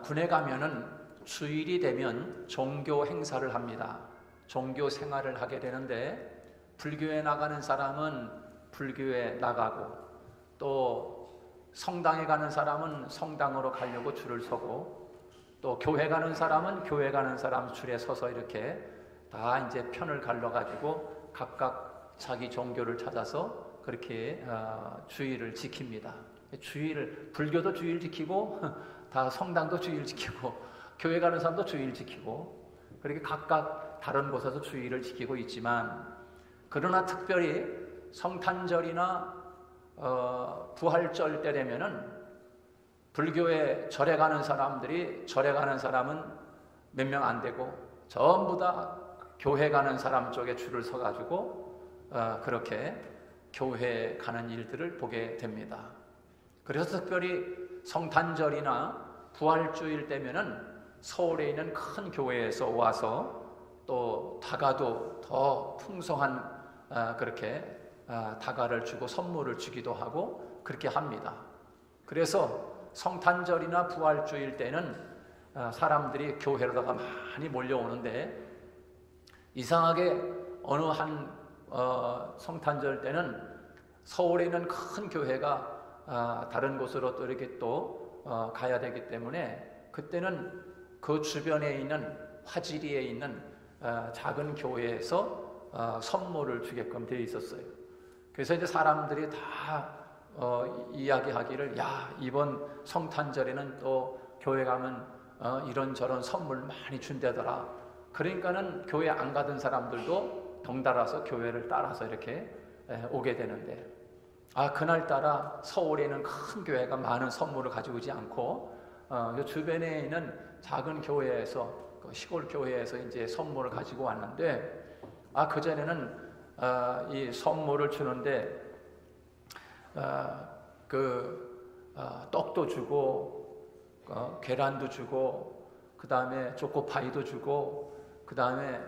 군에 가면은 주일이 되면 종교 행사를 합니다. 종교 생활을 하게 되는데, 불교에 나가는 사람은 불교에 나가고, 또 성당에 가는 사람은 성당으로 가려고 줄을 서고, 또 교회 가는 사람은 교회 가는 사람 줄에 서서 이렇게 다 이제 편을 갈라가지고 각각 자기 종교를 찾아서 그렇게 주일을 지킵니다. 불교도 주일 지키고, 다 성당도 주일 지키고, 교회 가는 사람도 주일 지키고, 그렇게 각각 다른 곳에서 주일을 지키고 있지만, 그러나 특별히 성탄절이나 부활절 때 되면은 불교에 절에 가는 사람들이, 절에 가는 사람은 몇 명 안 되고 전부 다 교회 가는 사람 쪽에 줄을 서가지고 그렇게 교회 가는 일들을 보게 됩니다. 그래서 특별히 성탄절이나 부활주일 때면은 서울에 있는 큰 교회에서 와서 또 다가도 더 풍성한 그렇게 다가를 주고 선물을 주기도 하고 그렇게 합니다. 그래서 성탄절이나 부활주일 때는 사람들이 교회로다가 많이 몰려오는데, 이상하게 어느 한 성탄절 때는 서울에 있는 큰 교회가 다른 곳으로 또 이렇게 또 가야 되기 때문에, 그때는 그 주변에 있는 화지리에 있는 작은 교회에서 선물을 주게끔 되어 있었어요. 그래서 이제 사람들이 다 이야기하기를, 야, 이번 성탄절에는 또 교회 가면 이런저런 선물 많이 준대더라. 그러니까는 교회 안 가던 사람들도 덩달아서 교회를 따라서 이렇게 오게 되는데, 그날따라 서울에 있는 큰 교회가 많은 선물을 가지고 오지 않고 이 주변에 있는 작은 교회에서, 시골 교회에서 이제 선물을 가지고 왔는데, 그전에는 이 선물을 주는데 떡도 주고 계란도 주고, 그 다음에 초코파이도 주고, 그 다음에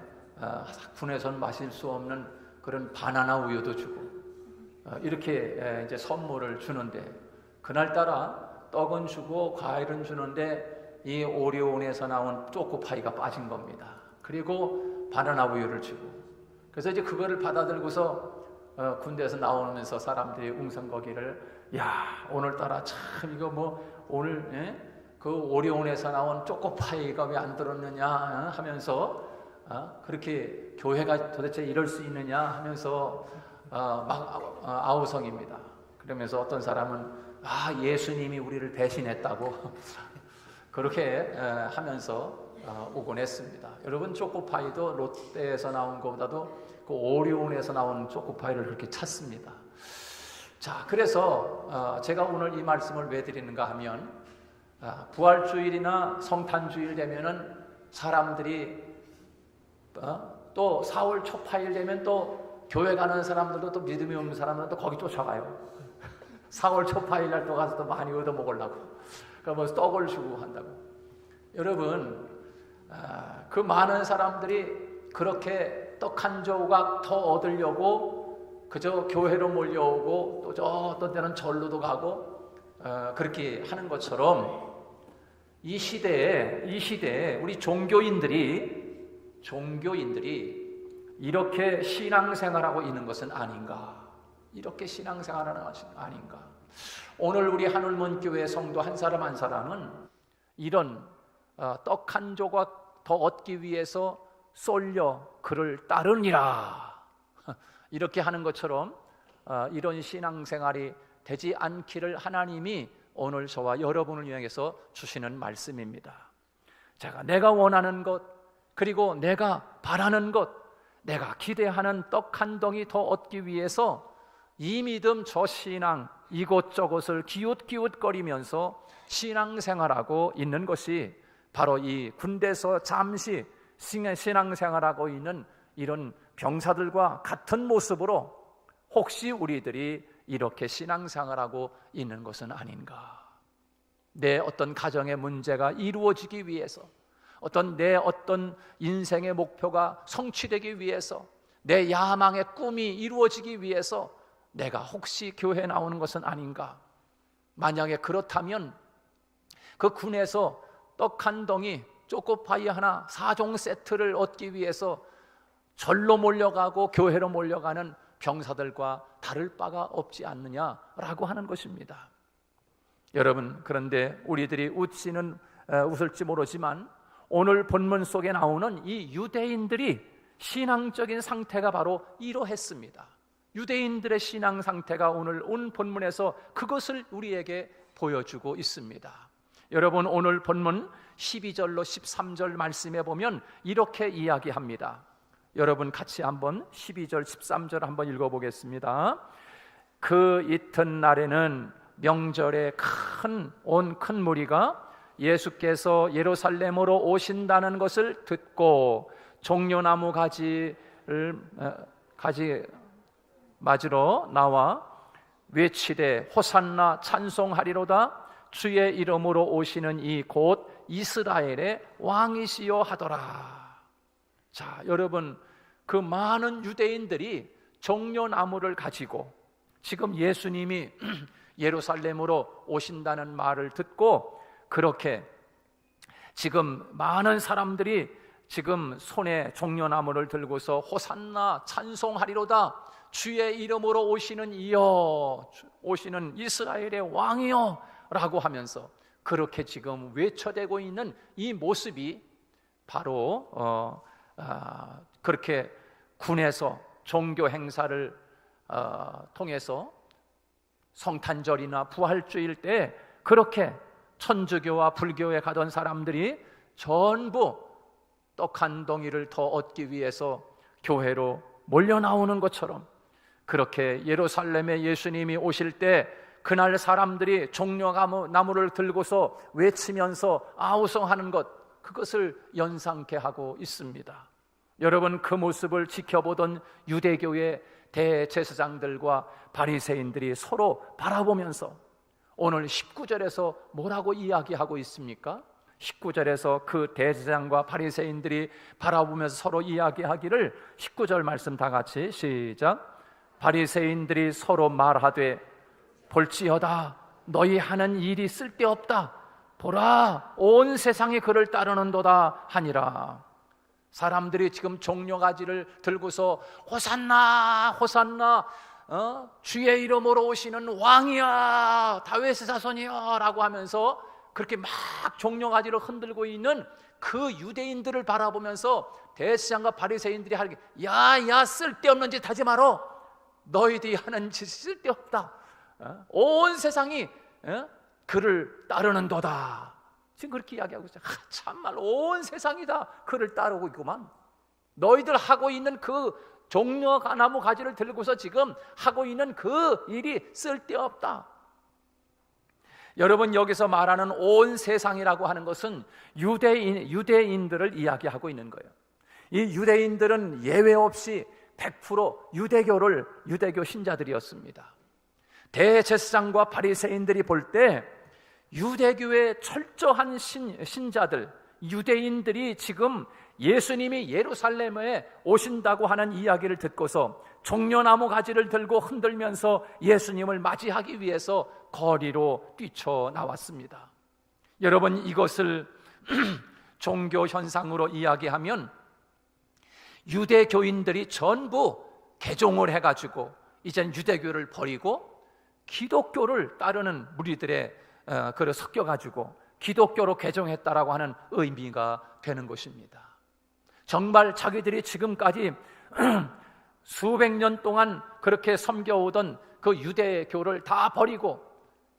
군에서는 마실 수 없는 그런 바나나 우유도 주고, 이렇게 이제 선물을 주는데, 그날따라 떡은 주고 과일은 주는데 이 오리온에서 나온 초코파이가 빠진 겁니다. 그리고 바나나 우유를 주고, 그래서 이제 그거를 받아들고서 군대에서 나오면서 사람들이 웅성거기를, 야, 오늘따라 참 이거 뭐 오늘 그 오리온에서 나온 초코파이가 왜 안 들었느냐 하면서 그렇게 교회가 도대체 이럴 수 있느냐 하면서 막 아우성입니다. 그러면서 어떤 사람은 예수님이 우리를 대신했다고 그렇게 하면서 오곤 했습니다. 여러분, 초코파이도 롯데에서 나온 것보다도 그 오리온에서 나온 초코파이를 그렇게 찾습니다. 자, 그래서 제가 오늘 이 말씀을 왜 드리는가 하면, 부활주일이나 성탄주일 되면은 사람들이 또 4월 초파일 되면 또 교회 가는 사람들도, 또 믿음이 없는 사람들도 거기 쫓아가요. 4월 초파일 날 또 가서 또 많이 얻어 먹으려고, 그러니까 뭐 떡을 주고 한다고. 여러분, 그 많은 사람들이 그렇게 떡 한 조각 더 얻으려고 그저 교회로 몰려오고, 또 저 어떤 때는 절로도 가고 그렇게 하는 것처럼, 이 시대에 우리 종교인들이 이렇게 신앙생활하고 있는 것은 아닌가, 이렇게 신앙생활하는 것은 아닌가. 오늘 우리 한울문교회 성도 한 사람 한 사람은 이런 떡 한 조각 더 얻기 위해서 쏠려 그를 따르니라, 이렇게 하는 것처럼 이런 신앙생활이 되지 않기를 하나님이 오늘 저와 여러분을 위해서 주시는 말씀입니다. 내가 원하는 것, 그리고 내가 바라는 것, 내가 기대하는 떡 한 덩이 더 얻기 위해서 이 믿음 저 신앙 이곳저곳을 기웃기웃거리면서 신앙생활하고 있는 것이 바로 이 군대에서 잠시 신앙생활하고 있는 이런 병사들과 같은 모습으로 혹시 우리들이 이렇게 신앙생활하고 있는 것은 아닌가. 내 어떤 가정의 문제가 이루어지기 위해서, 내 어떤 인생의 목표가 성취되기 위해서, 내 야망의 꿈이 이루어지기 위해서 내가 혹시 교회에 나오는 것은 아닌가. 만약에 그렇다면 그 군에서 떡 한 덩이, 초코파이 하나, 4종 세트를 얻기 위해서 절로 몰려가고 교회로 몰려가는 병사들과 다를 바가 없지 않느냐라고 하는 것입니다. 여러분, 그런데 우리들이 웃을지 모르지만 오늘 본문 속에 나오는 이 유대인들이 신앙적인 상태가 바로 이러했습니다. 유대인들의 신앙 상태가 오늘 본문에서 그것을 우리에게 보여주고 있습니다. 여러분, 오늘 본문 12절로 13절 말씀에 보면 이렇게 이야기합니다. 여러분 같이 한번 12절 13절 한번 읽어보겠습니다. 그 이튿날에는 명절에 큰 무리가 예수께서 예루살렘으로 오신다는 것을 듣고 종려나무 가지 맞으러 나와 외치되 호산나 찬송하리로다. 주의 이름으로 오시는 이 곧 이스라엘의 왕이시여 하더라. 자, 여러분, 그 많은 유대인들이 종려나무를 가지고 지금 예수님이 예루살렘으로 오신다는 말을 듣고 그렇게 지금 많은 사람들이 지금 손에 종려나무를 들고서 호산나 찬송하리로다. 주의 이름으로 오시는 이여, 오시는 이스라엘의 왕이여 라고 하면서 그렇게 지금 외쳐대고 있는 이 모습이 바로 그렇게 군에서 종교 행사를 통해서 성탄절이나 부활주일 때 그렇게 천주교와 불교에 가던 사람들이 전부 떡 한 덩이를 더 얻기 위해서 교회로 몰려 나오는 것처럼 그렇게 예루살렘에 예수님이 오실 때 그날 사람들이 종려나무를 들고서 외치면서 아우성하는 것, 그것을 연상케 하고 있습니다. 여러분, 그 모습을 지켜보던 유대교의 대제사장들과 바리새인들이 서로 바라보면서 오늘 19절에서 뭐라고 이야기하고 있습니까? 19절에서 그 대제사장과 바리새인들이 바라보면서 서로 이야기하기를 19절 말씀 다 같이 시작. 바리새인들이 서로 말하되 볼지어다 너희 하는 일이 쓸데없다. 보라 온 세상이 그를 따르는도다 하니라. 사람들이 지금 종려가지를 들고서 호산나 호산나 주의 이름으로 오시는 왕이야 다윗의 자손이야 라고 하면서 그렇게 막 종려가지를 흔들고 있는 그 유대인들을 바라보면서 대제사장과 바리새인들이 하는 게 야야 쓸데없는 짓 하지 마라. 너희들이 하는 짓이 쓸데없다. 온 세상이 그를 따르는도다. 지금 그렇게 이야기하고 있어요. 참말 온 세상이 다 그를 따르고 있구만. 너희들 하고 있는 그 종려나무 가지를 들고서 지금 하고 있는 그 일이 쓸데없다. 여러분, 여기서 말하는 온 세상이라고 하는 것은 유대인들을 이야기하고 있는 거예요. 이 유대인들은 예외 없이 100% 유대교 신자들이었습니다. 대제사장과 바리새인들이 볼 때 유대교의 철저한 신자들, 유대인들이 지금 예수님이 예루살렘에 오신다고 하는 이야기를 듣고서 종려나무 가지를 들고 흔들면서 예수님을 맞이하기 위해서 거리로 뛰쳐나왔습니다. 여러분, 이것을 종교 현상으로 이야기하면 유대교인들이 전부 개종을 해가지고 이젠 유대교를 버리고 기독교를 따르는 무리들의 그를 섞여가지고 기독교로 개종했다라고 하는 의미가 되는 것입니다. 정말 자기들이 지금까지 수백 년 동안 그렇게 섬겨오던 그 유대교를 다 버리고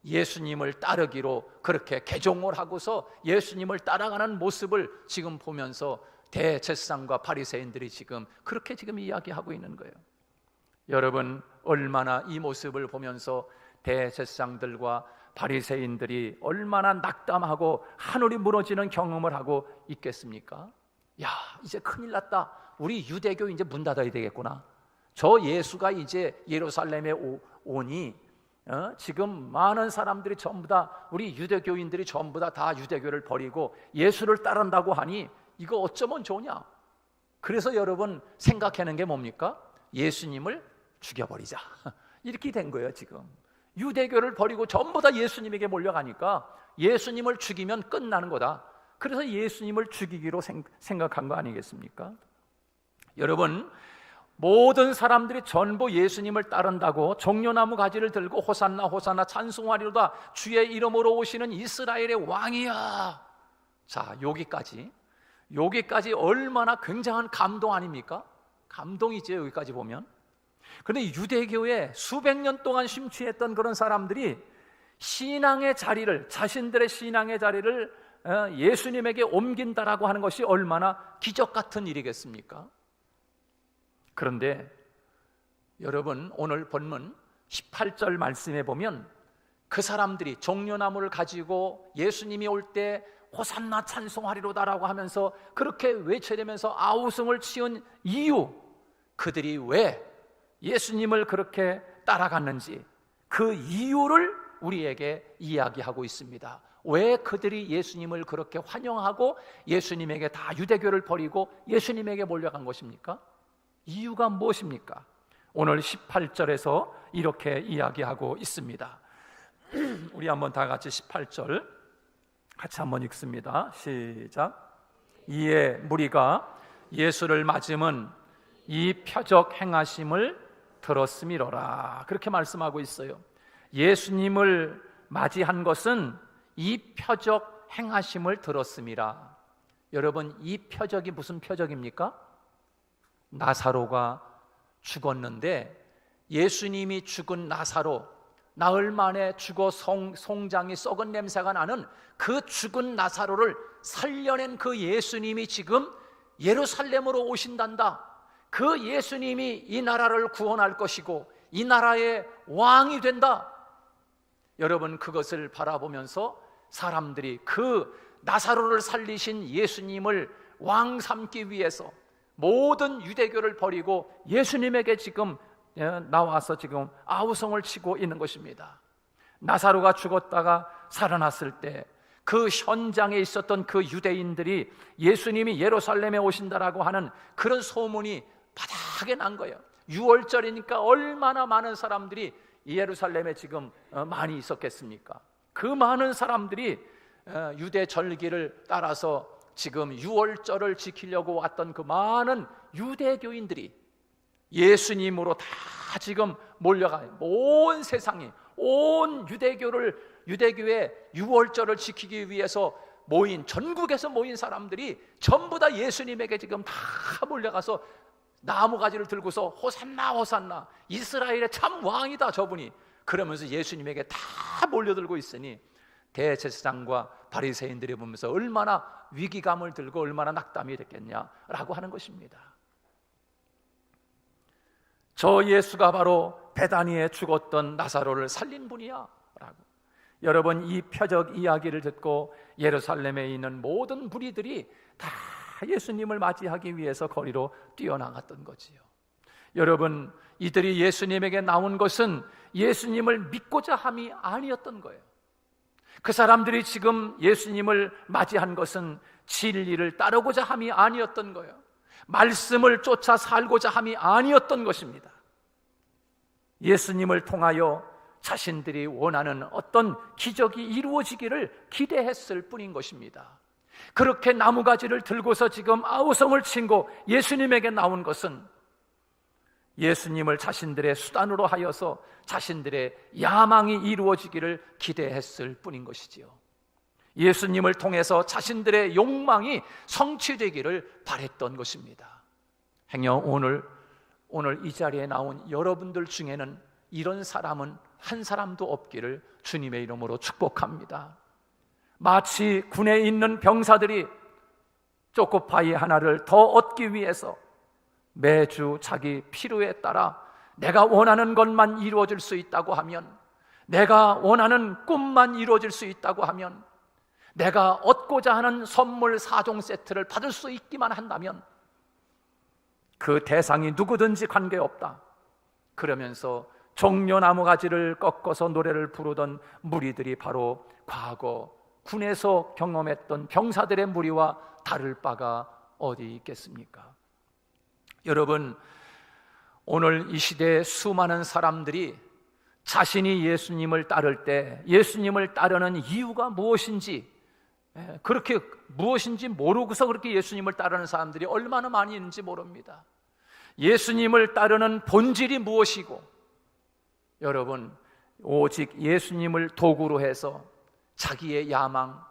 예수님을 따르기로 그렇게 개종을 하고서 예수님을 따라가는 모습을 지금 보면서 대제사장과 바리새인들이 지금 그렇게 지금 이야기하고 있는 거예요. 여러분, 얼마나 이 모습을 보면서 대제사장들과 바리새인들이 얼마나 낙담하고 하늘이 무너지는 경험을 하고 있겠습니까? 야, 이제 큰일 났다. 우리 유대교 이제 문 닫아야 되겠구나. 저 예수가 이제 예루살렘에 오니 지금 많은 사람들이 전부 다 우리 유대교인들이 전부 다 유대교를 버리고 예수를 따른다고 하니 이거 어쩌면 좋으냐? 그래서 여러분 생각하는 게 뭡니까? 예수님을 죽여버리자. 이렇게 된 거예요. 지금 유대교를 버리고 전부 다 예수님에게 몰려가니까 예수님을 죽이면 끝나는 거다. 그래서 예수님을 죽이기로 생각한 거 아니겠습니까? 여러분, 모든 사람들이 전부 예수님을 따른다고 종려나무 가지를 들고 호산나 호산나 찬송하리로다 주의 이름으로 오시는 이스라엘의 왕이야. 자, 여기까지 얼마나 굉장한 감동 아닙니까? 감동이죠, 여기까지 보면. 그런데 유대교에 수백 년 동안 심취했던 그런 사람들이 자신들의 신앙의 자리를 예수님에게 옮긴다라고 하는 것이 얼마나 기적 같은 일이겠습니까? 그런데 여러분, 오늘 본문 18절 말씀에 보면 그 사람들이 종려나무를 가지고 예수님이 올 때 호산나 찬송하리로다라고 하면서 그렇게 외쳐대면서 아우성을 치은 이유, 그들이 왜 예수님을 그렇게 따라갔는지 그 이유를 우리에게 이야기하고 있습니다. 왜 그들이 예수님을 그렇게 환영하고 예수님에게 다 유대교를 버리고 예수님에게 몰려간 것입니까? 이유가 무엇입니까? 오늘 18절에서 이렇게 이야기하고 있습니다. 우리 한번 다 같이 18절 같이 한번 읽습니다. 시작. 이에 무리가 예수를 맞음은 이 표적 행하심을 들었음이로라. 그렇게 말씀하고 있어요. 예수님을 맞이한 것은 이 표적 행하심을 들었음이라. 여러분, 이 표적이 무슨 표적입니까? 나사로가 죽었는데 예수님이 죽은 나사로, 나흘 만에 죽어 송장이 썩은 냄새가 나는 그 죽은 나사로를 살려낸 그 예수님이 지금 예루살렘으로 오신단다. 그 예수님이 이 나라를 구원할 것이고 이 나라의 왕이 된다. 여러분, 그것을 바라보면서 사람들이 그 나사로를 살리신 예수님을 왕 삼기 위해서 모든 유대교를 버리고 예수님에게 지금 나와서 지금 아우성을 치고 있는 것입니다. 나사로가 죽었다가 살아났을 때 그 현장에 있었던 그 유대인들이 예수님이 예루살렘에 오신다라고 하는 그런 소문이 바닥에 난 거예요. 6월절이니까 얼마나 많은 사람들이 예루살렘에 지금 많이 있었겠습니까? 그 많은 사람들이 유대 절기를 따라서 지금 6월절을 지키려고 왔던 그 많은 유대교인들이 예수님으로 다 지금 몰려가요. 온 세상이, 온 유대교의 6월절을 지키기 위해서 전국에서 모인 사람들이 전부 다 예수님에게 지금 다 몰려가서 나무가지를 들고서 호산나 호산나 이스라엘의 참 왕이다 저분이, 그러면서 예수님에게 다 몰려들고 있으니 대제사장과 바리새인들이 보면서 얼마나 위기감을 들고 얼마나 낙담이 됐겠냐라고 하는 것입니다. 저 예수가 바로 베다니에 죽었던 나사로를 살린 분이야 라고. 여러분, 이 표적 이야기를 듣고 예루살렘에 있는 모든 무리들이 다 예수님을 맞이하기 위해서 거리로 뛰어나갔던 거지요. 여러분, 이들이 예수님에게 나온 것은 예수님을 믿고자 함이 아니었던 거예요. 그 사람들이 지금 예수님을 맞이한 것은 진리를 따르고자 함이 아니었던 거예요. 말씀을 쫓아 살고자 함이 아니었던 것입니다. 예수님을 통하여 자신들이 원하는 어떤 기적이 이루어지기를 기대했을 뿐인 것입니다. 그렇게 나무가지를 들고서 지금 아우성을 치고 예수님에게 나온 것은 예수님을 자신들의 수단으로 하여서 자신들의 야망이 이루어지기를 기대했을 뿐인 것이지요. 예수님을 통해서 자신들의 욕망이 성취되기를 바랬던 것입니다. 행여 오늘 이 자리에 나온 여러분들 중에는 이런 사람은 한 사람도 없기를 주님의 이름으로 축복합니다. 마치 군에 있는 병사들이 초코파이 하나를 더 얻기 위해서 매주 자기 필요에 따라 내가 원하는 것만 이루어질 수 있다고 하면, 내가 원하는 꿈만 이루어질 수 있다고 하면, 내가 얻고자 하는 선물 4종 세트를 받을 수 있기만 한다면 그 대상이 누구든지 관계없다. 그러면서 종려나무 가지를 꺾어서 노래를 부르던 무리들이 바로 과거 군에서 경험했던 병사들의 무리와 다를 바가 어디 있겠습니까? 여러분, 오늘 이 시대에 수많은 사람들이 자신이 예수님을 따를 때 예수님을 따르는 이유가 무엇인지 그렇게 무엇인지 모르고서 그렇게 예수님을 따르는 사람들이 얼마나 많이 있는지 모릅니다. 예수님을 따르는 본질이 무엇이고, 여러분, 오직 예수님을 도구로 해서 자기의 야망,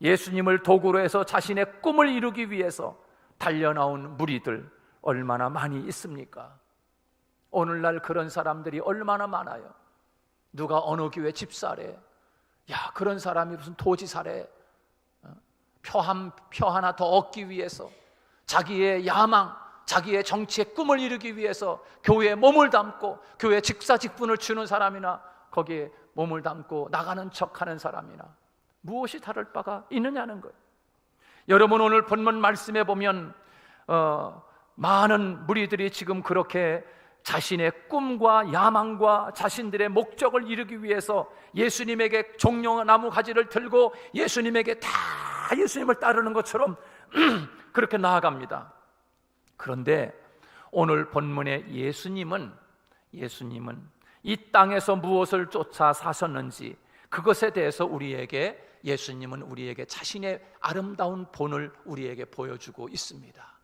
예수님을 도구로 해서 자신의 꿈을 이루기 위해서 달려나온 무리들 얼마나 많이 있습니까? 오늘날 그런 사람들이 얼마나 많아요. 누가 어느 교회 집사래, 야, 그런 사람이 무슨 도지사래, 표 하나 더 얻기 위해서, 자기의 야망, 자기의 정치의 꿈을 이루기 위해서 교회에 몸을 담고 교회 직사직분을 주는 사람이나 거기에 몸을 담고 나가는 척하는 사람이나 무엇이 다를 바가 있느냐는 거예요. 여러분, 오늘 본문 말씀에 보면 많은 무리들이 지금 그렇게 자신의 꿈과 야망과 자신들의 목적을 이루기 위해서 예수님에게 종려나무 가지를 들고 예수님에게 다 예수님을 따르는 것처럼 그렇게 나아갑니다. 그런데 오늘 본문의 예수님은 이 땅에서 무엇을 쫓아 사셨는지, 그것에 대해서 예수님은 우리에게 자신의 아름다운 본을 우리에게 보여주고 있습니다.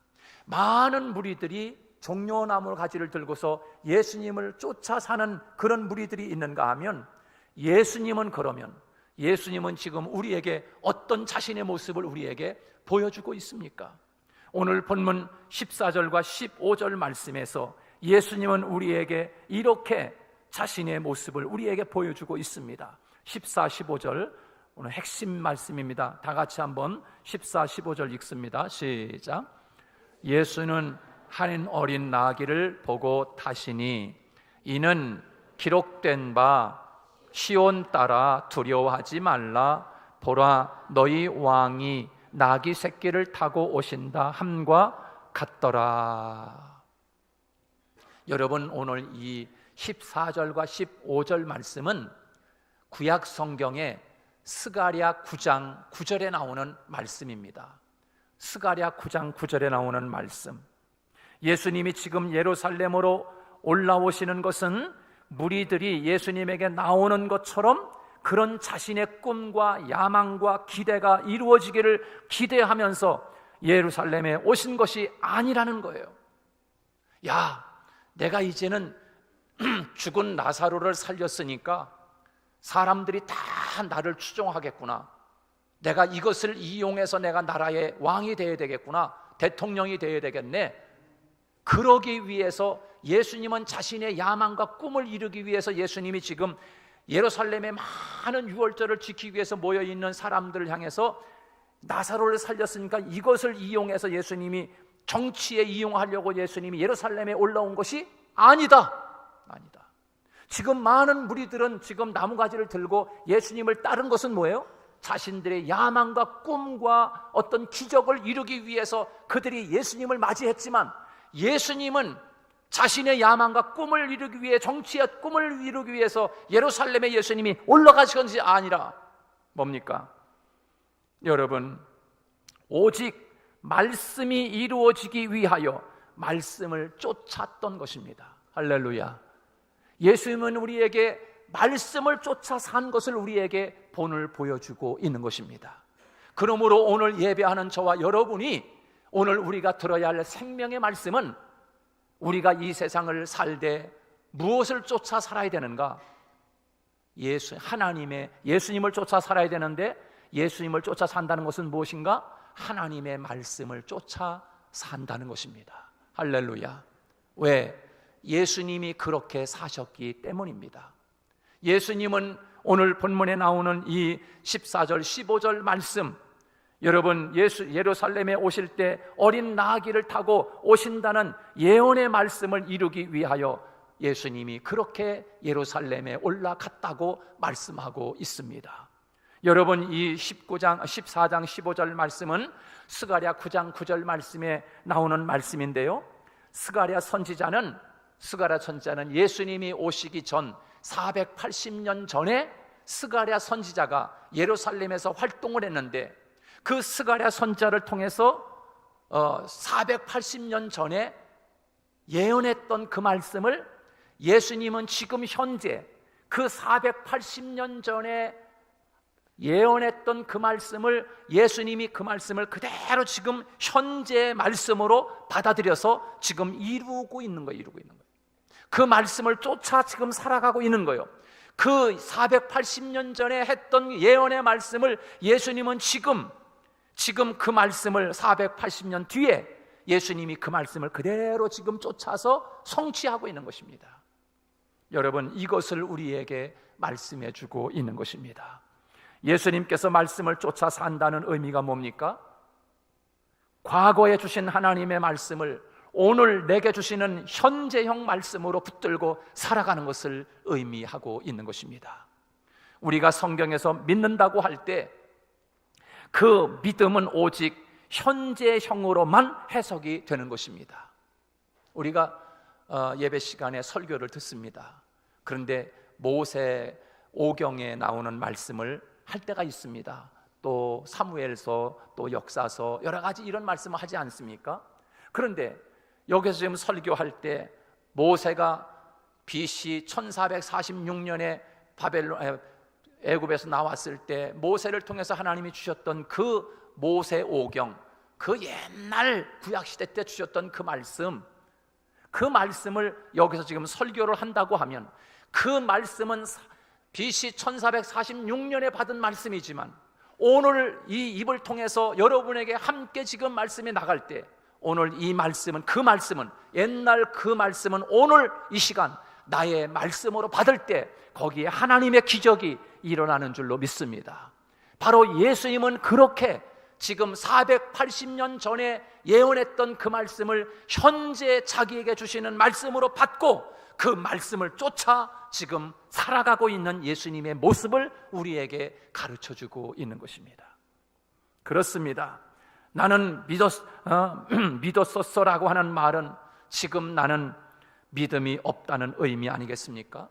많은 무리들이 종려나무 가지를 들고서 예수님을 쫓아 사는 그런 무리들이 있는가 하면, 예수님은 지금 우리에게 어떤 자신의 모습을 우리에게 보여주고 있습니까? 오늘 본문 14절과 15절 말씀에서 예수님은 우리에게 이렇게 자신의 모습을 우리에게 보여주고 있습니다. 14, 15절 오늘 핵심 말씀입니다. 다 같이 한번 14, 15절 읽습니다. 시작. 예수는 한 어린 나귀를 보고 타시니 이는 기록된 바 시온 따라 두려워하지 말라, 보라 너희 왕이 나귀 새끼를 타고 오신다 함과 같더라. 여러분, 오늘 이 14절과 15절 말씀은 구약 성경의 스가랴 9장 9절에 나오는 말씀입니다. 스가랴 9장 9절에 나오는 말씀. 예수님이 지금 예루살렘으로 올라오시는 것은 무리들이 예수님에게 나오는 것처럼 그런 자신의 꿈과 야망과 기대가 이루어지기를 기대하면서 예루살렘에 오신 것이 아니라는 거예요. 야, 내가 이제는 죽은 나사로를 살렸으니까 사람들이 다 나를 추종하겠구나, 내가 이것을 이용해서 내가 나라의 왕이 되어야 되겠구나, 대통령이 되어야 되겠네. 그러기 위해서 예수님은 자신의 야망과 꿈을 이루기 위해서 예수님이 지금 예루살렘의 많은 유월절을 지키기 위해서 모여있는 사람들을 향해서 나사로를 살렸으니까 이것을 이용해서 예수님이 정치에 이용하려고 예수님이 예루살렘에 올라온 것이 아니다. 지금 많은 무리들은 지금 나무가지를 들고 예수님을 따른 것은 뭐예요? 자신들의 야망과 꿈과 어떤 기적을 이루기 위해서 그들이 예수님을 맞이했지만, 예수님은 자신의 야망과 꿈을 이루기 위해, 정치의 꿈을 이루기 위해서 예루살렘에 예수님이 올라가신 것이 아니라 뭡니까? 여러분, 오직 말씀이 이루어지기 위하여 말씀을 쫓았던 것입니다. 할렐루야. 예수님은 우리에게 말씀을 쫓아 산 것을 우리에게 본을 보여주고 있는 것입니다. 그러므로 오늘 예배하는 저와 여러분이 오늘 우리가 들어야 할 생명의 말씀은, 우리가 이 세상을 살되 무엇을 쫓아 살아야 되는가? 예수님을 쫓아 살아야 되는데, 예수님을 쫓아 산다는 것은 무엇인가? 하나님의 말씀을 쫓아 산다는 것입니다. 할렐루야. 왜? 예수님이 그렇게 사셨기 때문입니다. 예수님은 오늘 본문에 나오는 이 14절 15절 말씀, 여러분, 예루살렘에 오실 때 어린 나귀를 타고 오신다는 예언의 말씀을 이루기 위하여 예수님이 그렇게 예루살렘에 올라갔다고 말씀하고 있습니다. 여러분, 이 14장 15절 말씀은 스가랴 9장 9절 말씀에 나오는 말씀인데요, 스가랴 선지자는 예수님이 오시기 전 480년 전에 스가랴 선지자가 예루살렘에서 활동을 했는데, 그 스가랴 선지자를 통해서 480년 전에 예언했던 그 말씀을 예수님은 지금 현재 그 480년 전에 예언했던 그 말씀을, 예수님이 그 말씀을 그대로 지금 현재의 말씀으로 받아들여서 지금 이루고 있는 거예요. 그 말씀을 쫓아 지금 살아가고 있는 거예요. 그 480년 전에 했던 예언의 말씀을 예수님은 지금 그 말씀을 480년 뒤에 예수님이 그 말씀을 그대로 지금 쫓아서 성취하고 있는 것입니다. 여러분, 이것을 우리에게 말씀해 주고 있는 것입니다. 예수님께서 말씀을 쫓아 산다는 의미가 뭡니까? 과거에 주신 하나님의 말씀을 오늘 내게 주시는 현재형 말씀으로 붙들고 살아가는 것을 의미하고 있는 것입니다. 우리가 성경에서 믿는다고 할 때 그 믿음은 오직 현재형으로만 해석이 되는 것입니다. 우리가 예배 시간에 설교를 듣습니다. 그런데 모세 오경에 나오는 말씀을 할 때가 있습니다. 또 사무엘서, 또 역사서, 여러 가지 이런 말씀을 하지 않습니까? 그런데 여기서 지금 설교할 때 모세가 BC 1446년에 애굽에서 나왔을 때 모세를 통해서 하나님이 주셨던 그 모세 오경, 그 옛날 구약시대 때 주셨던 그 말씀을 여기서 지금 설교를 한다고 하면 그 말씀은 BC 1446년에 받은 말씀이지만 오늘 이 입을 통해서 여러분에게 함께 지금 말씀이 나갈 때 오늘 이 말씀은, 그 말씀은, 옛날 그 말씀은 오늘 이 시간 나의 말씀으로 받을 때 거기에 하나님의 기적이 일어나는 줄로 믿습니다. 바로 예수님은 그렇게 지금 480년 전에 예언했던 그 말씀을 현재 자기에게 주시는 말씀으로 받고 그 말씀을 쫓아 지금 살아가고 있는 예수님의 모습을 우리에게 가르쳐주고 있는 것입니다. 그렇습니다. 나는 믿었었어라고 하는 말은 지금 나는 믿음이 없다는 의미 아니겠습니까?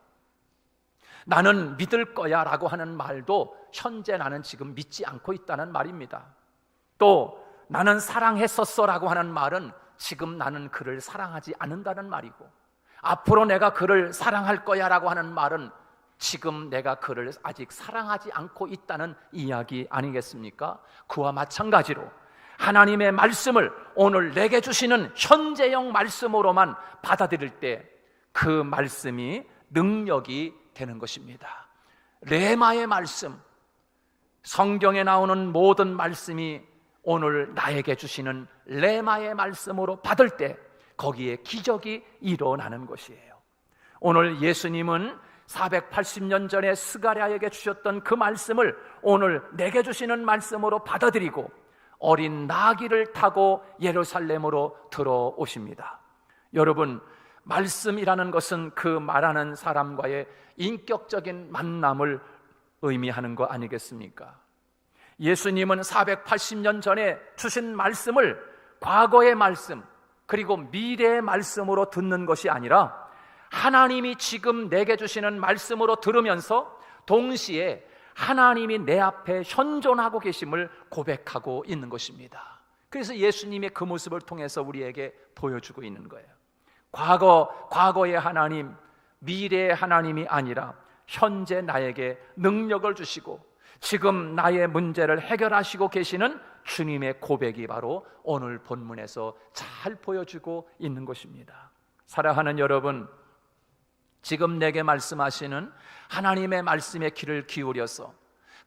나는 믿을 거야 라고 하는 말도 현재 나는 지금 믿지 않고 있다는 말입니다. 또 나는 사랑했었어 라고 하는 말은 지금 나는 그를 사랑하지 않는다는 말이고, 앞으로 내가 그를 사랑할 거야 라고 하는 말은 지금 내가 그를 아직 사랑하지 않고 있다는 이야기 아니겠습니까? 그와 마찬가지로 하나님의 말씀을 오늘 내게 주시는 현재형 말씀으로만 받아들일 때 그 말씀이 능력이 되는 것입니다. 레마의 말씀, 성경에 나오는 모든 말씀이 오늘 나에게 주시는 레마의 말씀으로 받을 때 거기에 기적이 일어나는 것이에요. 오늘 예수님은 480년 전에 스가랴에게 주셨던 그 말씀을 오늘 내게 주시는 말씀으로 받아들이고 어린 나귀를 타고 예루살렘으로 들어오십니다. 여러분, 말씀이라는 것은 그 말하는 사람과의 인격적인 만남을 의미하는 거 아니겠습니까? 예수님은 480년 전에 주신 말씀을 과거의 말씀 그리고 미래의 말씀으로 듣는 것이 아니라 하나님이 지금 내게 주시는 말씀으로 들으면서 동시에 하나님이 내 앞에 현존하고 계심을 고백하고 있는 것입니다. 그래서 예수님의 그 모습을 통해서 우리에게 보여주고 있는 거예요. 과거의 하나님, 미래의 하나님이 아니라 현재 나에게 능력을 주시고 지금 나의 문제를 해결하시고 계시는 주님의 고백이 바로 오늘 본문에서 잘 보여주고 있는 것입니다. 사랑하는 여러분, 지금 내게 말씀하시는 하나님의 말씀에 귀를 기울여서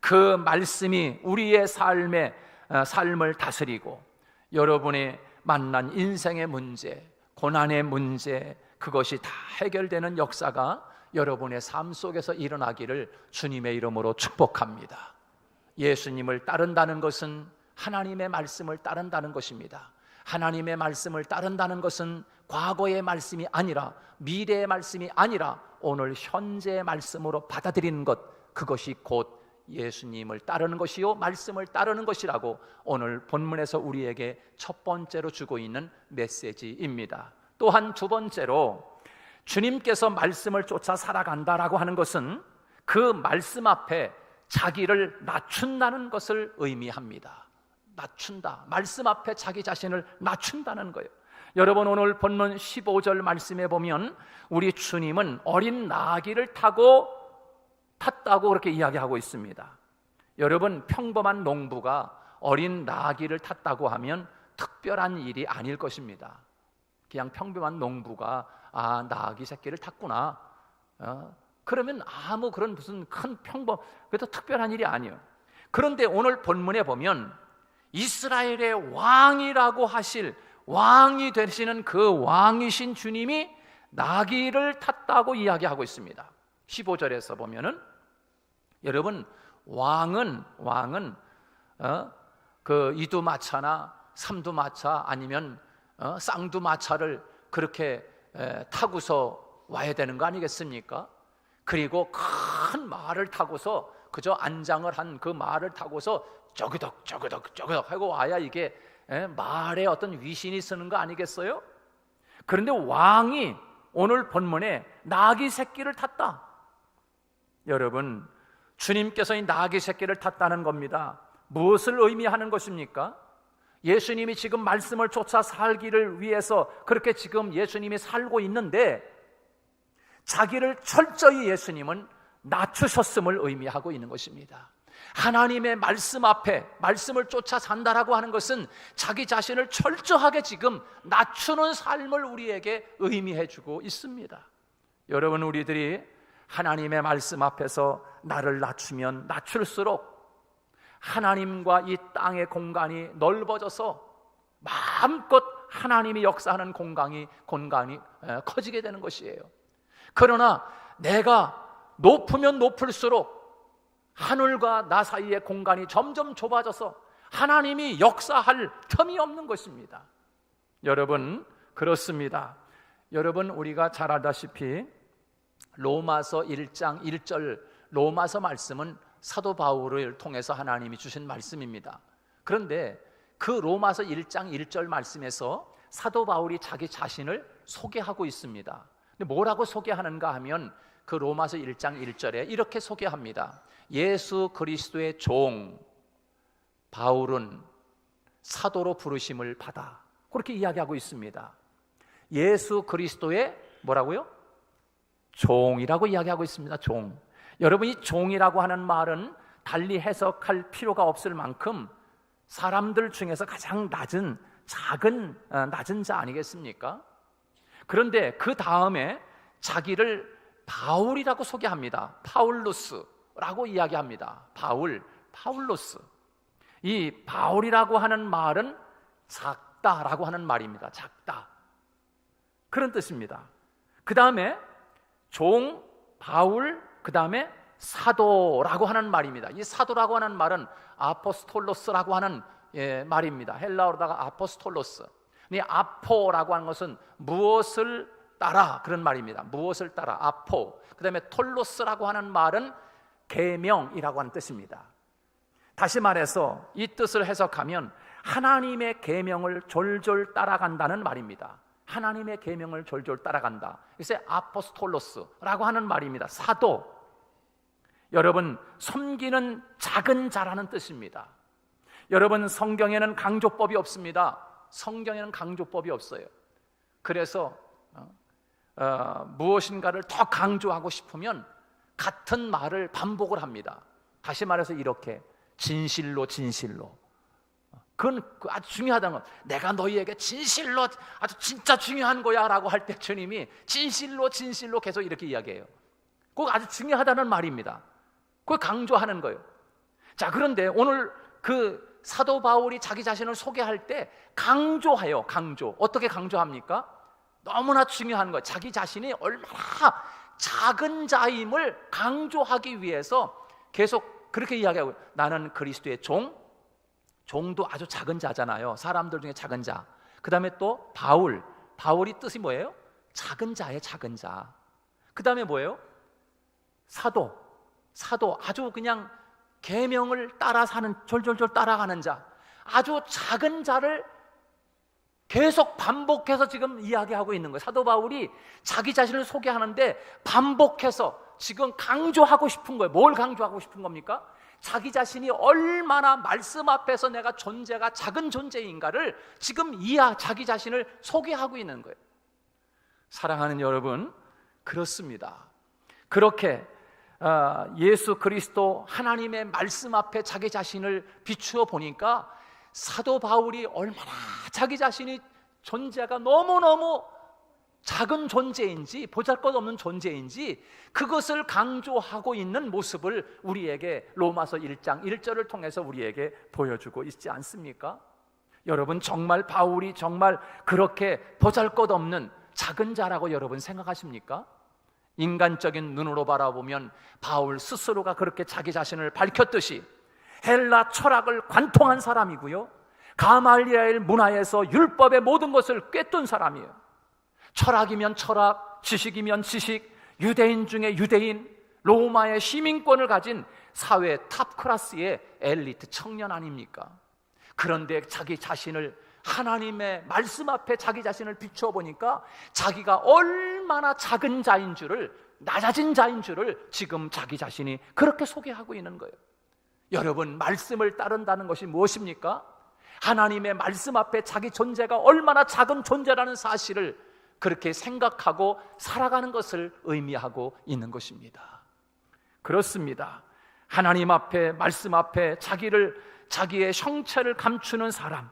그 말씀이 우리의 삶을 다스리고 여러분이 만난 인생의 문제, 고난의 문제, 그것이 다 해결되는 역사가 여러분의 삶 속에서 일어나기를 주님의 이름으로 축복합니다. 예수님을 따른다는 것은 하나님의 말씀을 따른다는 것입니다. 하나님의 말씀을 따른다는 것은 과거의 말씀이 아니라 미래의 말씀이 아니라 오늘 현재의 말씀으로 받아들이는 것, 그것이 곧 예수님을 따르는 것이요 말씀을 따르는 것이라고 오늘 본문에서 우리에게 첫 번째로 주고 있는 메시지입니다. 또한 두 번째로 주님께서 말씀을 쫓아 살아간다라고 하는 것은 그 말씀 앞에 자기를 낮춘다는 것을 의미합니다. 낮춘다, 말씀 앞에 자기 자신을 낮춘다는 거예요. 여러분, 오늘 본문 15절 말씀에 보면 우리 주님은 어린 나귀를 탔다고 그렇게 이야기하고 있습니다. 여러분, 평범한 농부가 어린 나귀를 탔다고 하면 특별한 일이 아닐 것입니다. 그냥 평범한 농부가 나귀 새끼를 탔구나, 그러면 아무 그런 무슨 큰 그래도 특별한 일이 아니에요. 그런데 오늘 본문에 보면 이스라엘의 왕이라고 하실, 왕이 되시는 그 왕이신 주님이 나귀를 탔다고 이야기하고 있습니다. 15절에서 보면은, 여러분, 왕은 그 이두마차나 삼두마차 아니면 쌍두마차를 그렇게 타고서 와야 되는 거 아니겠습니까? 그리고 큰 말을 타고서, 그저 안장을 한 그 말을 타고서 저그덕 하고 와야 이게 말에 어떤 위신이 쓰는 거 아니겠어요? 그런데 왕이 오늘 본문에 나귀 새끼를 탔다. 여러분, 주님께서 이 나귀 새끼를 탔다는 겁니다. 무엇을 의미하는 것입니까? 예수님이 지금 말씀을 쫓아 살기를 위해서 그렇게 지금 예수님이 살고 있는데, 자기를 철저히 예수님은 낮추셨음을 의미하고 있는 것입니다. 하나님의 말씀 앞에 말씀을 쫓아 산다라고 하는 것은 자기 자신을 철저하게 지금 낮추는 삶을 우리에게 의미해 주고 있습니다. 여러분, 우리들이 하나님의 말씀 앞에서 나를 낮추면 낮출수록 하나님과 이 땅의 공간이 넓어져서 마음껏 하나님이 역사하는 공간이 커지게 되는 것이에요. 그러나 내가 높으면 높을수록 하늘과 나 사이의 공간이 점점 좁아져서 하나님이 역사할 틈이 없는 것입니다. 여러분, 그렇습니다. 여러분, 우리가 잘 알다시피 로마서 1장 1절 로마서 말씀은 사도 바울을 통해서 하나님이 주신 말씀입니다. 그런데 그 로마서 1장 1절 말씀에서 사도 바울이 자기 자신을 소개하고 있습니다. 근데 뭐라고 소개하는가 하면 그 로마서 1장 1절에 이렇게 소개합니다. 예수 그리스도의 종 바울은 사도로 부르심을 받아, 그렇게 이야기하고 있습니다. 예수 그리스도의 뭐라고요? 종이라고 이야기하고 있습니다. 종. 여러분, 이 종이라고 하는 말은 달리 해석할 필요가 없을 만큼 사람들 중에서 가장 낮은 자 아니겠습니까? 그런데 그 다음에 자기를 바울이라고 소개합니다. 파울루스라고 이야기합니다. 파울루스. 이 바울이라고 하는 말은 작다라고 하는 말입니다. 작다, 그런 뜻입니다. 그 다음에 종, 바울, 그 다음에 사도라고 하는 말입니다. 이 사도라고 하는 말은 아포스톨로스라고 하는 말입니다. 헬라어로다가 아포스톨로스. 이 아포라고 하는 것은 무엇을 따라, 그런 말입니다. 무엇을 따라, 아포. 그 다음에 톨로스라고 하는 말은 계명이라고 하는 뜻입니다. 다시 말해서 이 뜻을 해석하면 하나님의 계명을 졸졸 따라간다는 말입니다. 하나님의 계명을 졸졸 따라간다. 그래서 아포스톨로스라고 하는 말입니다. 사도. 여러분, 섬기는 작은 자라는 뜻입니다. 여러분, 성경에는 강조법이 없습니다. 성경에는 강조법이 없어요. 그래서 무엇인가를 더 강조하고 싶으면 같은 말을 반복을 합니다. 다시 말해서 이렇게 진실로. 그건 아주 중요하다는 건, 내가 너희에게 진실로 아주 진짜 중요한 거야 라고 할 때 주님이 진실로 계속 이렇게 이야기해요. 그거 아주 중요하다는 말입니다. 그걸 강조하는 거예요. 자, 그런데 오늘 그 사도 바울이 자기 자신을 소개할 때 강조해요. 어떻게 강조합니까? 너무나 중요한 거예요. 자기 자신이 얼마나 작은 자임을 강조하기 위해서 계속 그렇게 이야기하고, 나는 그리스도의 종도 아주 작은 자잖아요. 사람들 중에 작은 자. 그 다음에 또 바울이 뜻이 뭐예요? 작은 자예요. 작은 자. 그 다음에 뭐예요? 사도 아주 그냥 계명을 따라 사는, 졸졸 따라가는 자. 아주 작은 자를 계속 반복해서 지금 이야기하고 있는 거예요. 사도 바울이 자기 자신을 소개하는데 반복해서 지금 강조하고 싶은 거예요. 뭘 강조하고 싶은 겁니까? 자기 자신이 얼마나 말씀 앞에서 내가 존재가 작은 존재인가를 지금 자기 자신을 소개하고 있는 거예요. 사랑하는 여러분, 그렇습니다. 그렇게 예수 그리스도 하나님의 말씀 앞에 자기 자신을 비추어 보니까 사도 바울이 얼마나 자기 자신이 존재가 너무너무 작은 존재인지 보잘것없는 존재인지 그것을 강조하고 있는 모습을 우리에게 로마서 1장 1절을 통해서 우리에게 보여주고 있지 않습니까? 여러분, 정말 바울이 정말 그렇게 보잘것없는 작은 자라고 여러분 생각하십니까? 인간적인 눈으로 바라보면 바울 스스로가 그렇게 자기 자신을 밝혔듯이 헬라 철학을 관통한 사람이고요, 가말리엘 문화에서 율법의 모든 것을 꿰뚫은 사람이에요. 철학이면 철학, 지식이면 지식, 유대인 중에 유대인, 로마의 시민권을 가진 사회 탑 클래스의 엘리트 청년 아닙니까? 그런데 자기 자신을 하나님의 말씀 앞에 자기 자신을 비추어 보니까 자기가 얼마나 작은 자인 줄을, 낮아진 자인 줄을 지금 자기 자신이 그렇게 소개하고 있는 거예요. 여러분, 말씀을 따른다는 것이 무엇입니까? 하나님의 말씀 앞에 자기 존재가 얼마나 작은 존재라는 사실을 그렇게 생각하고 살아가는 것을 의미하고 있는 것입니다. 그렇습니다. 하나님 앞에, 말씀 앞에 자기의 형체를 감추는 사람,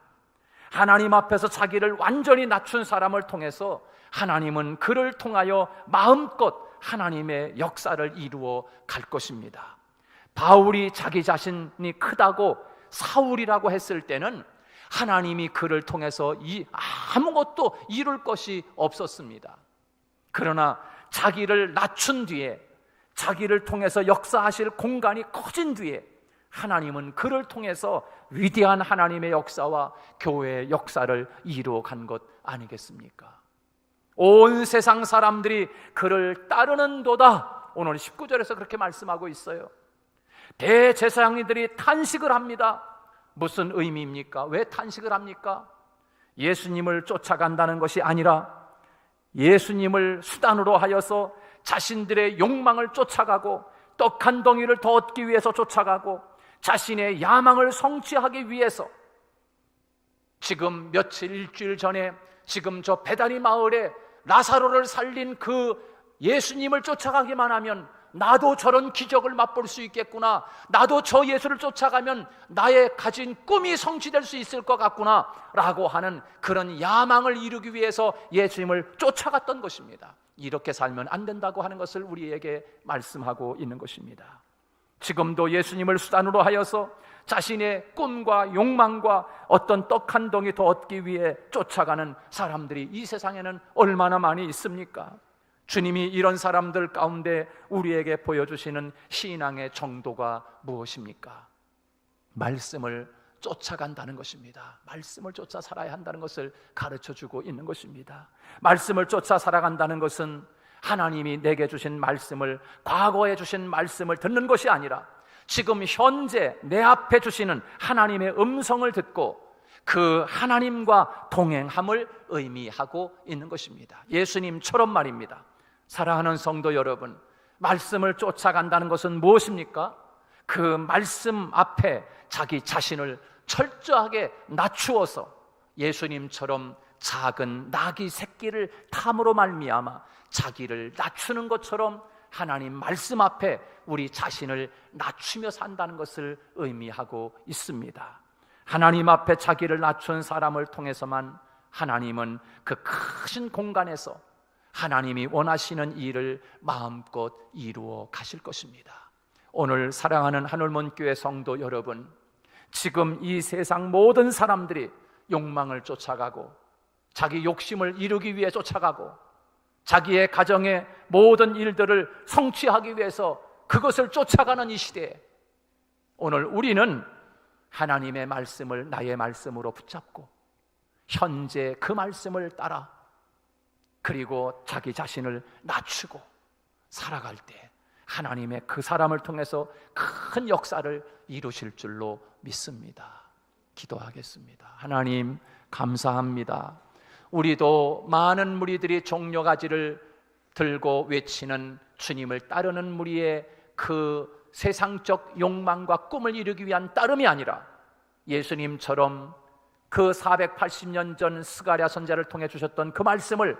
하나님 앞에서 자기를 완전히 낮춘 사람을 통해서 하나님은 그를 통하여 마음껏 하나님의 역사를 이루어 갈 것입니다. 바울이 자기 자신이 크다고 사울이라고 했을 때는 하나님이 그를 통해서 아무것도 이룰 것이 없었습니다. 그러나 자기를 낮춘 뒤에, 자기를 통해서 역사하실 공간이 커진 뒤에 하나님은 그를 통해서 위대한 하나님의 역사와 교회의 역사를 이루어 간 것 아니겠습니까? 온 세상 사람들이 그를 따르는도다. 오늘 19절에서 그렇게 말씀하고 있어요. 대제사장들이 탄식을 합니다. 무슨 의미입니까? 왜 탄식을 합니까? 예수님을 쫓아간다는 것이 아니라 예수님을 수단으로 하여서 자신들의 욕망을 쫓아가고 떡 한 덩이를 더 얻기 위해서 쫓아가고 자신의 야망을 성취하기 위해서 지금 일주일 전에 지금 저 베다니 마을에 라사로를 살린 그 예수님을 쫓아가기만 하면 나도 저런 기적을 맛볼 수 있겠구나, 나도 저 예수를 쫓아가면 나의 가진 꿈이 성취될 수 있을 것 같구나 라고 하는 그런 야망을 이루기 위해서 예수님을 쫓아갔던 것입니다. 이렇게 살면 안 된다고 하는 것을 우리에게 말씀하고 있는 것입니다. 지금도 예수님을 수단으로 하여서 자신의 꿈과 욕망과 어떤 떡 한 덩이 더 얻기 위해 쫓아가는 사람들이 이 세상에는 얼마나 많이 있습니까? 주님이 이런 사람들 가운데 우리에게 보여주시는 신앙의 정도가 무엇입니까? 말씀을 쫓아간다는 것입니다. 말씀을 쫓아 살아야 한다는 것을 가르쳐주고 있는 것입니다. 말씀을 쫓아 살아간다는 것은 하나님이 내게 주신 말씀을, 과거에 주신 말씀을 듣는 것이 아니라 지금 현재 내 앞에 주시는 하나님의 음성을 듣고 그 하나님과 동행함을 의미하고 있는 것입니다. 예수님처럼 말입니다. 사랑하는 성도 여러분, 말씀을 쫓아간다는 것은 무엇입니까? 그 말씀 앞에 자기 자신을 철저하게 낮추어서 예수님처럼 작은 나귀 새끼를 탐으로 말미암아 자기를 낮추는 것처럼 하나님 말씀 앞에 우리 자신을 낮추며 산다는 것을 의미하고 있습니다. 하나님 앞에 자기를 낮춘 사람을 통해서만 하나님은 그 크신 공간에서 하나님이 원하시는 일을 마음껏 이루어 가실 것입니다. 오늘 사랑하는 하늘문교회 성도 여러분, 지금 이 세상 모든 사람들이 욕망을 쫓아가고 자기 욕심을 이루기 위해 쫓아가고 자기의 가정의 모든 일들을 성취하기 위해서 그것을 쫓아가는 이 시대에 오늘 우리는 하나님의 말씀을 나의 말씀으로 붙잡고 현재 그 말씀을 따라 그리고 자기 자신을 낮추고 살아갈 때 하나님의 그 사람을 통해서 큰 역사를 이루실 줄로 믿습니다. 기도하겠습니다. 하나님 감사합니다. 우리도 많은 무리들이 종려가지를 들고 외치는 주님을 따르는 무리의 그 세상적 욕망과 꿈을 이루기 위한 따름이 아니라 예수님처럼 그 480년 전 스가랴 선지자를 통해 주셨던 그 말씀을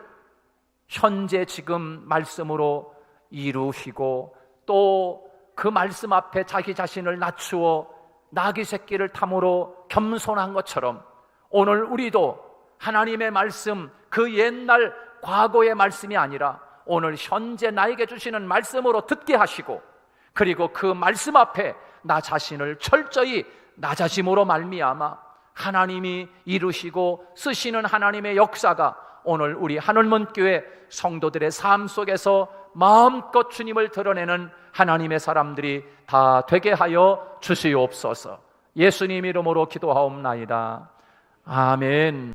현재 지금 말씀으로 이루시고 또 그 말씀 앞에 자기 자신을 낮추어 나귀 새끼를 탐으로 겸손한 것처럼 오늘 우리도 하나님의 말씀, 그 옛날 과거의 말씀이 아니라 오늘 현재 나에게 주시는 말씀으로 듣게 하시고, 그리고 그 말씀 앞에 나 자신을 철저히 낮아짐으로 말미암아 하나님이 이루시고 쓰시는 하나님의 역사가 오늘 우리 하늘문교회 성도들의 삶 속에서 마음껏 주님을 드러내는 하나님의 사람들이 다 되게 하여 주시옵소서. 예수님 이름으로 기도하옵나이다. 아멘.